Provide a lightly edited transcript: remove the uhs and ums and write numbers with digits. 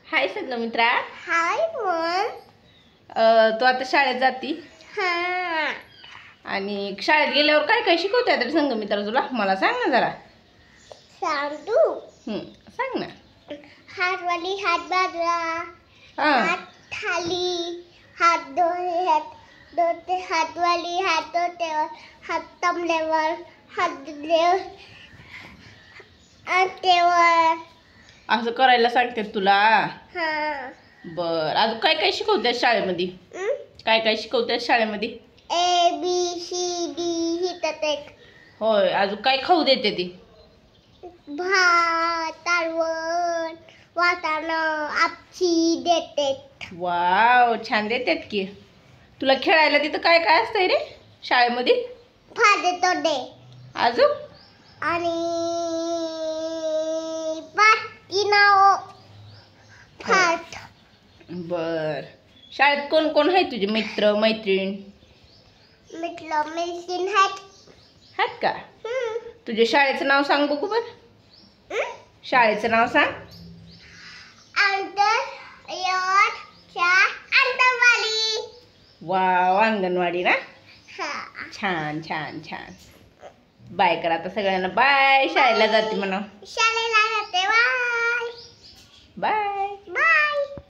हाय Sanghamitra. Hi mom. तू आता शाळेत जाती हां. आणि शाळेत गेल्यावर काय काय शिकवतात रे संगमित्रा तुला? मला सांग ना जरा. सांगू. सांग ना. हातवाली हात बाजूला. हां. हात खाली. हात दोते हातवाली हात दोतेवर. हात तमल्यावर. हात दिलेवर. अंतेवर. असं करायला सांगतात तुला? हां. बर, अजून काय काय शिकवतात शाळेमध्ये? काय काय शिकवतात शाळेमध्ये? ABCD हिटत. होय, अजून काय खाऊ देते ती? भात, तारवण, वाटाणा, आपची देते. वाव, छान देतात की. तुला खेळायला तिथं काय काय असतंय रे शाळेमध्ये? फादे तोडे अजून आणि बाकी नाव फाट. बर, शाळेत कोण कोण आहे तुझे मित्र मैत्रीण? म्हटलं मेडिसिन हात. आहेत का? तुझ्या शाळेचं नाव सांग बघू बर. शाळेचं नाव सांग. अंगणवाडी. वाव, अंगणवाडी ना. हा. छान छान छान. बाय करा आता सगळ्यांना. बाय. शाळेला जाते म्हणा. शाळेला जाते. बाय. बाय.